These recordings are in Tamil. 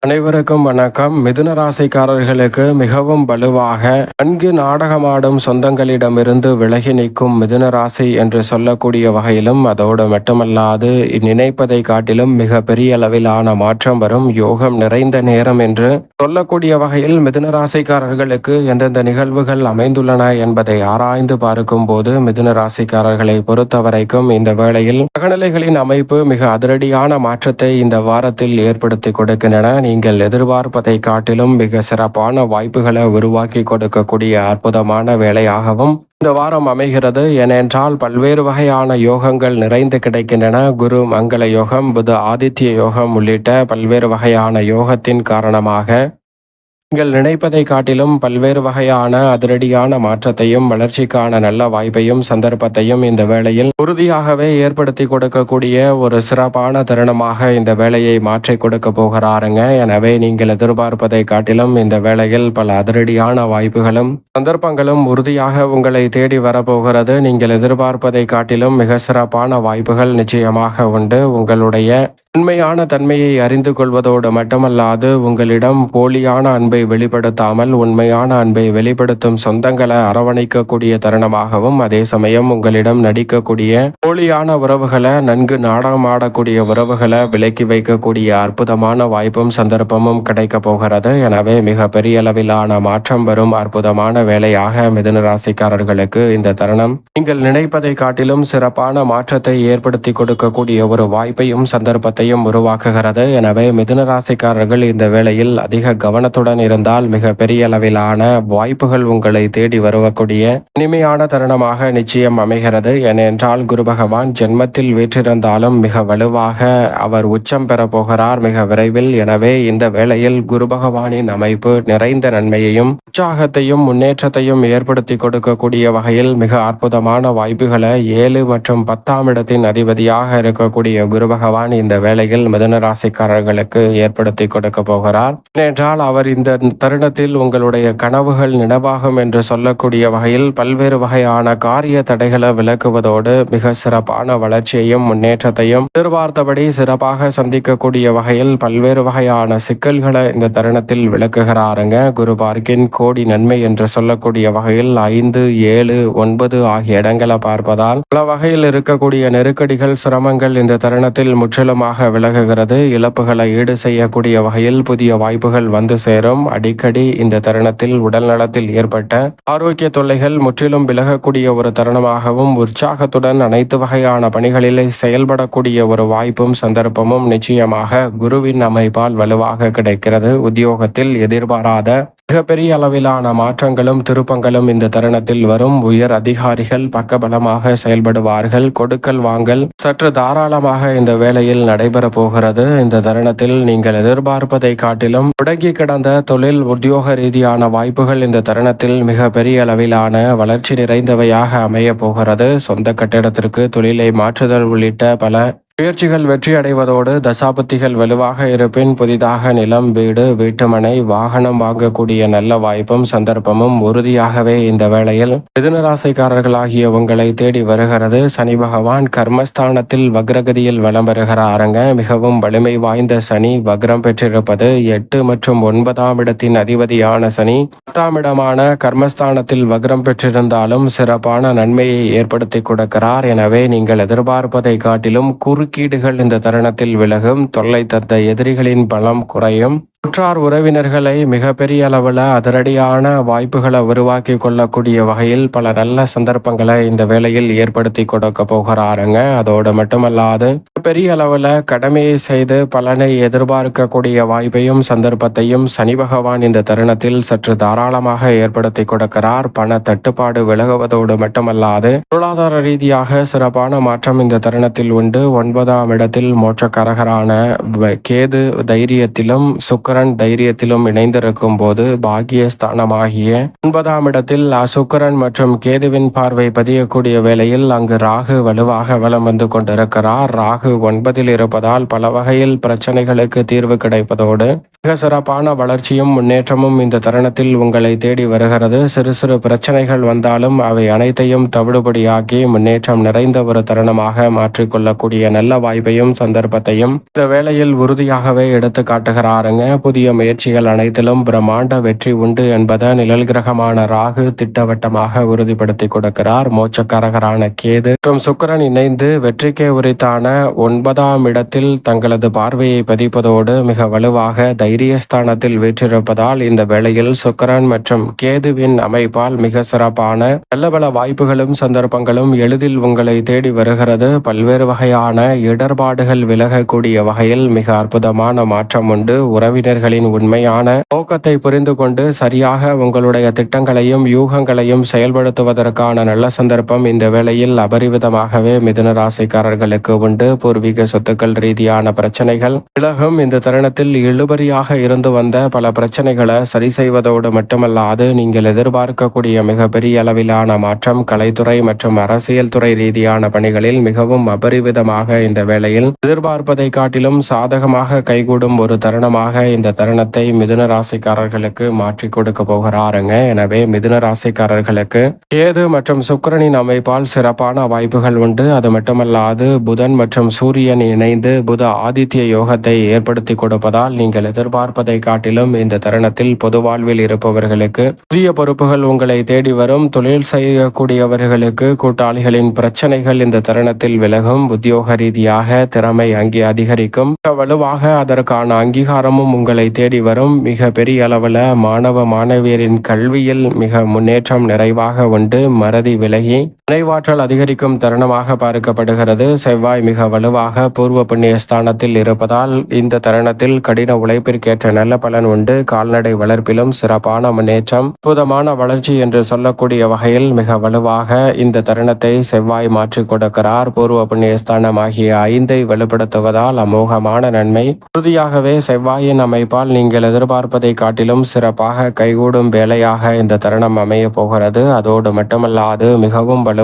அனைவருக்கும் வணக்கம். மிதுன ராசிக்காரர்களுக்கு மிகவும் வலுவாக நன்கு நாடகமாடும் சொந்தங்களிடமிருந்து விலகி நிற்கும் மிதுன ராசி என்று சொல்லக்கூடிய வகையிலும், அதோடு மட்டுமல்லாது நினைப்பதை காட்டிலும் மிக பெரிய அளவிலான மாற்றம் வரும் யோகம் நிறைந்த நேரம் என்று சொல்லக்கூடிய வகையில் மிதுன ராசிக்காரர்களுக்கு எந்தெந்த நிகழ்வுகள் அமைந்துள்ளன என்பதை ஆராய்ந்து பார்க்கும் போது மிதுன ராசிக்காரர்களை பொறுத்தவரைக்கும் இந்த வேளையில் அகநிலைகளின் அமைப்பு மிக அதிரடியான மாற்றத்தை இந்த வாரத்தில் ஏற்படுத்தி கொடுக்கின்றன. நீங்கள் எதிர்பார்ப்பதை காட்டிலும் மிக சிறப்பான வாய்ப்புகளை உருவாக்கி கொடுக்கக்கூடிய அற்புதமான வேலையாகவும் இந்த வாரம் அமைகிறது. ஏனென்றால் பல்வேறு வகையான யோகங்கள் நிறைந்து கிடைக்கின்றன. குரு மங்கள யோகம், புத ஆதித்ய யோகம் உள்ளிட்ட பல்வேறு வகையான யோகத்தின் காரணமாக நீங்கள் நினைப்பதை காட்டிலும் பல்வேறு வகையான அதிரடியான மாற்றத்தையும் வளர்ச்சிக்கான நல்ல வாய்ப்பையும் சந்தர்ப்பத்தையும் இந்த வேளையில் உறுதியாகவே ஏற்படுத்தி கொடுக்கக்கூடிய ஒரு சிறப்பான தருணமாக இந்த வேலையை மாற்றி கொடுக்க போகிறாருங்க. எனவே நீங்கள் எதிர்பார்ப்பதை காட்டிலும் இந்த வேளையில் பல அதிரடியான வாய்ப்புகளும் சந்தர்ப்பங்களும் உறுதியாக உங்களை தேடி வரப்போகிறது. நீங்கள் எதிர்பார்ப்பதை காட்டிலும் மிக சிறப்பான வாய்ப்புகள் நிச்சயமாக உண்டு. உங்களுடைய உண்மையான தன்மையை அறிந்து கொள்வதோடு மட்டுமல்லாது உங்களிடம் போலியான அன்பை வெளிப்படுத்தாமல் உண்மையான அன்பை வெளிப்படுத்தும் சொந்தங்களை அரவணைக்கக்கூடிய தருணமாகவும், அதே சமயம் உங்களிடம் நடிக்கக்கூடிய போலியான உறவுகளை நன்கு நாடகமாடக்கூடிய உறவுகளை விலக்கி வைக்கக்கூடிய அற்புதமான வாய்ப்பும் சந்தர்ப்பமும் கிடைக்க போகிறது. எனவே மிக பெரிய அளவிலான மாற்றம் வரும் அற்புதமான வேலையாக மிதுன ராசிக்காரர்களுக்கு இந்த தருணம் நீங்கள் நினைப்பதை காட்டிலும் சிறப்பான மாற்றத்தை ஏற்படுத்தி கொடுக்கக்கூடிய ஒரு வாய்ப்பையும் சந்தர்ப்பத்தை உருவாக்குகிறது. எனவே மிதுன ராசிக்காரர்கள் இந்த வேளையில் அதிக கவனத்துடன் இருந்தால் மிக பெரிய அளவிலான வாய்ப்புகள் உங்களை தேடி வரக்கூடிய இனிமையான தருணமாக நிச்சயம் அமைகிறது. ஏனென்றால் குரு பகவான் ஜென்மத்தில் வீற்றிருந்தாலும் மிக வலுவாக அவர் உச்சம் பெற போகிறார் மிக விரைவில். எனவே இந்த வேளையில் குரு பகவானின் அமைப்பு நிறைந்த நன்மையையும் உற்சாகத்தையும் முன்னேற்றத்தையும் ஏற்படுத்தி கொடுக்கக்கூடிய வகையில் மிக அற்புதமான வாய்ப்புகளை 7 மற்றும் 10ஆம் இடத்தின் அதிபதியாக இருக்கக்கூடிய குரு பகவான் இந்த வேளையில் மிதுன ராசிக்காரர்களுக்கு ஏற்படுத்தி கொடுக்க போகிறார். ஏனென்றால் அவர் இந்த தருணத்தில் உங்களுடைய கனவுகள் நினைவாகும் என்று சொல்லக்கூடிய வகையில் பல்வேறு வகையான காரிய தடைகளை விலக்குவதோடு மிக சிறப்பான வளர்ச்சியையும் முன்னேற்றத்தையும் எதிர்பார்த்தபடி சிறப்பாக சந்திக்கக்கூடிய வகையில் பல்வேறு வகையான சிக்கல்களை இந்த தருணத்தில் விளக்குகிறாருங்க. குரு பார்க்கின் கோடி நன்மை என்று சொல்லக்கூடிய வகையில் 5, 7, 9 ஆகிய இடங்களை பார்ப்பதால் பல வகையில் இருக்கக்கூடிய நெருக்கடிகள் சிரமங்கள் இந்த தருணத்தில் முற்றிலுமாக விலகுகிறது. இழப்புகளை ஈடு செய்யக்கூடிய வகையில் புதிய வாய்ப்புகள் வந்து சேரும். அடிக்கடி இந்த தருணத்தில் உடல் நலத்தில் ஏற்பட்ட ஆரோக்கிய தொல்லைகள் முற்றிலும் விலகக்கூடிய ஒரு தருணமாகவும், உற்சாகத்துடன் அனைத்து வகையான பணிகளிலே செயல்படக்கூடிய ஒரு வாய்ப்பும் சந்தர்ப்பமும் நிச்சயமாக குருவின் அமைப்பால் வலுவாக கிடைக்கிறது. உத்தியோகத்தில் எதிர்பாராத மிகப்பெரிய அளவிலான மாற்றங்களும் திருப்பங்களும் இந்த தருணத்தில் வரும். உயர் அதிகாரிகள் பக்கபலமாக செயல்படுவார்கள். கொடுக்கல் வாங்கல் சற்று தாராளமாக இந்த வேளையில் நடைபெற போகிறது. இந்த தருணத்தில் நீங்கள் எதிர்பார்ப்பதை காட்டிலும் முடங்கி கிடந்த தொழில் உத்தியோக ரீதியான வாய்ப்புகள் இந்த தருணத்தில் மிக பெரிய அளவிலான வளர்ச்சி நிறைந்தவையாக அமைய போகிறது. சொந்த கட்டிடத்திற்கு தொழிலை மாற்றுதல் உள்ளிட்ட பல முயற்சிகள் வெற்றி அடைவதோடு தசாபுத்திகள் வலுவாக இருப்பின் புதிதாக நிலம், வீடு, வீட்டுமனை, வாகனம் வாங்கக்கூடிய நல்ல வாய்ப்பும் சந்தர்ப்பமும் உறுதியாகவே இந்த வேளையில் மிதுன ராசிக்காரர்களாகிய உங்களை தேடி வருகிறது. சனி பகவான் கர்மஸ்தானத்தில் வக்ரகதியில் வலம் வருகிறாருங்க. மிகவும் வலிமை வாய்ந்த சனி வக்ரம் பெற்றிருப்பது 8 மற்றும் 9ஆம் இடத்தின் அதிபதியான சனி 10ஆம் இடமான கர்மஸ்தானத்தில் வக்ரம் பெற்றிருந்தாலும் சிறப்பான நன்மையை ஏற்படுத்தி கொடுக்கிறார். எனவே நீங்கள் எதிர்பார்ப்பதை காட்டிலும் குறுக்கீடுகள் இந்த தருணத்தில் விலகும். தொல்லை தந்த எதிரிகளின் பலம் குறையும். உற்றார் உறவினர்களை மிகப்பெரிய அளவில் அதிரடியான வாய்ப்புகளை உருவாக்கி கொள்ளக்கூடிய வகையில் பல நல்ல சந்தர்ப்பங்களை இந்த வேளையில் ஏற்படுத்தி கொடுக்க போகிறாருங்க. அதோடு மட்டுமல்லாது பெரிய அளவில் கடமையை செய்து பலனை எதிர்பார்க்கக்கூடிய வாய்ப்பையும் சந்தர்ப்பத்தையும் சனி பகவான் இந்த தருணத்தில் சற்று தாராளமாக ஏற்படுத்தி கொடுக்கிறார். பண தட்டுப்பாடு விலகுவதோடு மட்டுமல்லாது பொருளாதார ரீதியாக சிறப்பான மாற்றம் இந்த தருணத்தில் உண்டு. 9ஆம் இடத்தில் மோட்சக்காரகரான கேது தைரியத்திலும் சுக்கிரன் தைரியத்திலும் இணைந்திருக்கும் போது பாக்கியஸ்தானமாகிய 9ஆம் இடத்தில் சுக்கிரன் மற்றும் கேதுவின் பார்வை பதியக்கூடிய வேளையில் அங்கு ராகு வலுவாக வலம் வந்து கொண்டிருக்கிறார். ராகு 9இல் இருப்பதால் பல வகையில் பிரச்சனைகளுக்கு தீர்வு கிடைப்பதோடு மிக சிறப்பான வளர்ச்சியும் முன்னேற்றமும் இந்த தருணத்தில் உங்களை தேடி வருகிறது. சிறு சிறு பிரச்சனைகள் வந்தாலும் அவை அனைத்தையும் தவிடுபடியாக்கி முன்னேற்றம் நிறைந்த ஒரு தருணமாக மாற்றிக்கொள்ளக்கூடிய நல்ல வாய்ப்பையும் சந்தர்ப்பத்தையும் இந்த வேளையில் உறுதியாகவே எடுத்து காட்டுகிறாருங்க. புதிய முயற்சிகள் அனைத்திலும் பிரம்மாண்ட வெற்றி உண்டு என்பதை நிழல் கிரகமான ராகு திட்டவட்டமாக உறுதிப்படுத்தி கொடுக்கிறார். மோட்சக்காரகரான கேது மற்றும் சுக்கிரன் இணைந்து வெற்றிக்கே உரித்தான 9ஆம் இடத்தில் தங்களது பார்வையை பதிப்பதோடு மிக வலுவாக தைரியஸ்தானத்தில் வீற்றிருப்பதால் இந்த வேளையில் சுக்கிரன் மற்றும் கேதுவின் அமைப்பால் மிக சிறப்பான நல்ல பல வாய்ப்புகளும் சந்தர்ப்பங்களும் எளிதில் உங்களை தேடி வருகிறது. பல்வேறு வகையான இடர்பாடுகள் விலகக்கூடிய வகையில் மிக அற்புதமான மாற்றம் உண்டு. உறவினர்களின் உண்மையான நோக்கத்தை புரிந்து கொண்டு சரியாக உங்களுடைய திட்டங்களையும் யூகங்களையும் செயல்படுத்துவதற்கான நல்ல சந்தர்ப்பம் இந்த வேளையில் அபரிவிதமாகவே மிதுன ராசிக்காரர்களுக்கு உண்டு. பூர்வீக சொத்துக்கள் ரீதியான பிரச்சனைகள் விலகும். இந்த தருணத்தில் இழுபறியாக இருந்து வந்த பல பிரச்சனைகளை சரி செய்வதோடு மட்டுமல்லாது நீங்கள் எதிர்பார்க்கக்கூடிய மிகப்பெரிய அளவிலான மாற்றம் கலைத்துறை மற்றும் அரசியல் துறை ரீதியான பணிகளில் மிகவும் அபரிவிதமாக இந்த வேளையில் எதிர்பார்ப்பதை காட்டிலும் சாதகமாக கைகூடும் ஒரு தருணமாக இந்த தருணத்தை மிதுன ராசிக்காரர்களுக்கு மாற்றி கொடுக்க போகிறாருங்க. எனவே மிதுன ராசிக்காரர்களுக்கு கேது மற்றும் சுக்கிரனின் அமைப்பால் சிறப்பான வாய்ப்புகள் உண்டு. அது மட்டுமல்லாது புதன் மற்றும் சூரியன் இணைந்து புத ஆதித்ய யோகத்தை ஏற்படுத்தி கொடுப்பதால் நீங்கள் எதிர்பார்ப்பதை காட்டிலும் இந்த தருணத்தில் பொது வாழ்வில் இருப்பவர்களுக்கு புதிய பொறுப்புகள் உங்களை தேடி வரும். தொழில் செய்யக்கூடியவர்களுக்கு கூட்டாளிகளின் பிரச்சனைகள் இந்த தருணத்தில் விலகும். உத்தியோக ரீதியாக திறமை அங்கே அதிகரிக்கும். வலுவாக அதற்கான அங்கீகாரமும் உங்களை தேடி வரும். மிக பெரிய அளவில் மாணவ மாணவியரின் கல்வியில் மிக முன்னேற்றம் நிறைவாக உண்டு. மறதி விலகி நினைவாற்றல் அதிகரிக்கும் தருணமாக பார்க்கப்படுகிறது. செவ்வாய் மிக வலுவாக பூர்வ புண்ணிய ஸ்தானத்தில் இருப்பதால் இந்த தருணத்தில் கடின உழைப்பிற்கேற்ற நல்ல பலன் உண்டு. கால்நடை வளர்ப்பிலும் சிறப்பான முன்னேற்றம் அற்புதமான வளர்ச்சி என்று சொல்லக்கூடிய வகையில் மிக வலுவாக இந்த தருணத்தை செவ்வாய் மாற்றி கொடுக்கிறார். பூர்வ புண்ணியஸ்தானம் ஆகிய 5ஐ வலுப்படுத்துவதால் அமோகமான நன்மை உறுதியாகவே செவ்வாயின் அமைப்பால் நீங்கள் எதிர்பார்ப்பதை காட்டிலும் சிறப்பாக கைகூடும் வேலையாக இந்த தருணம் அமைய போகிறது. அதோடு மட்டுமல்லாது மிகவும் வலுவாக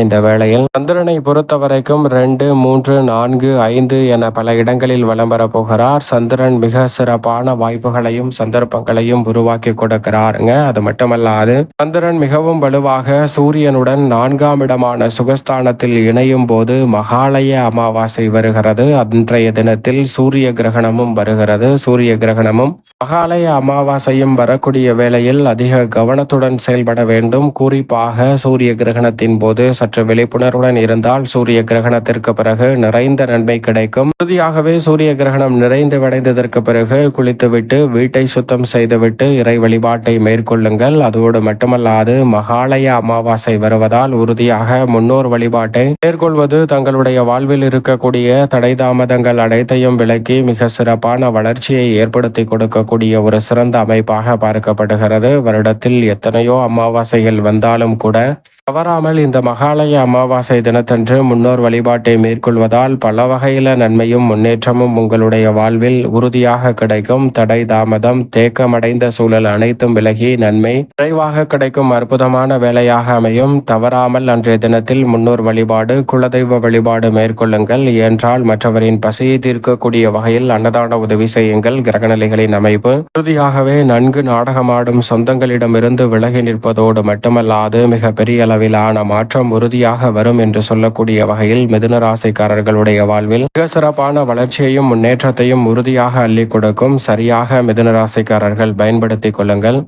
இந்த வேளையில் சந்திரனை பொறுத்தவரைக்கும் 2, 3, 4, 5 என பல இடங்களில் வலம் வரப் போகிறார். சந்திரன் மிக சிறப்பான வாய்ப்புகளையும் சந்தர்ப்பங்களையும் உருவாக்கி கொடுக்கிறாருங்க. அது மட்டுமல்லாது சந்திரன் மிகவும் வலுவாக சூரியனுடன் 4ஆம் இடமான சுகஸ்தானத்தில் இணையும் போது மகாலய அமாவாசை வருகிறது. அன்றைய தினத்தில் சூரிய கிரகணமும் வருகிறது. சூரிய கிரகணமும் மகாலய அமாவாசையும் வரக்கூடிய வேளையில் அதிக கவனத்துடன் செயல்பட வேண்டும். குறிப்பாக சூரிய கிரகணத்தின் போது சற்று விழிப்புணர்வுடன் இருந்தால் சூரிய கிரகணத்திற்கு பிறகு நிறைந்த நன்மை கிடைக்கும். உறுதியாகவே சூரிய கிரகணம் நிறைந்து வடைந்ததற்கு பிறகு குளித்துவிட்டு வீட்டை சுத்தம் செய்துவிட்டு இறை வழிபாட்டை மேற்கொள்ளுங்கள். அதோடு மட்டுமல்லாது மகாலய அமாவாசை வருவதால் உறுதியாக முன்னோர் வழிபாட்டை மேற்கொள்வது தங்களுடைய வாழ்வில் இருக்கக்கூடிய தடை தாமதங்கள் அனைத்தையும் விலக்கி மிக சிறப்பான வளர்ச்சியை ஏற்படுத்தி கொடுக்கக்கூடிய ஒரு சிறந்த அமைப்பாக பார்க்கப்படுகிறது. வருடத்தில் எத்தனையோ அமாவாசைகள் வந்தாலும் கூட தவறாமல் இந்த மகாலய அமாவாசை தினத்தன்று முன்னோர் வழிபாட்டை மேற்கொள்வதால் பல வகையில நன்மையும் முன்னேற்றமும் உங்களுடைய வாழ்வில் உறுதியாக கிடைக்கும். தடை தாமதம் தேக்கமடைந்த சூழல் அனைத்தும் விலகி நன்மை விரைவாக கிடைக்கும் அற்புதமான வேலையாக அமையும். தவறாமல் அன்றைய தினத்தில் முன்னோர் வழிபாடு குலதெய்வ வழிபாடு மேற்கொள்ளுங்கள். என்றால் மற்றவரின் பசியை தீர்க்கக்கூடிய வகையில் அன்னதான உதவி செய்யுங்கள். கிரகநிலைகளின் அமைப்பு உறுதியாகவே நன்கு நாடகமாடும் சொந்தங்களிடமிருந்து விலகி நிற்பதோடு மட்டுமல்லாது மிக பெரிய அளவிலான மாற்றம் உறுதியாக வரும் என்று சொல்லக்கூடிய வகையில் மிதுன ராசிக்காரர்களுடைய வாழ்வில் மிக சிறப்பான வளர்ச்சியையும் முன்னேற்றத்தையும் உறுதியாக அள்ளி கொடுக்கும். சரியாக மிதுன ராசிக்காரர்கள் பயன்படுத்திக் கொள்ளுங்கள்.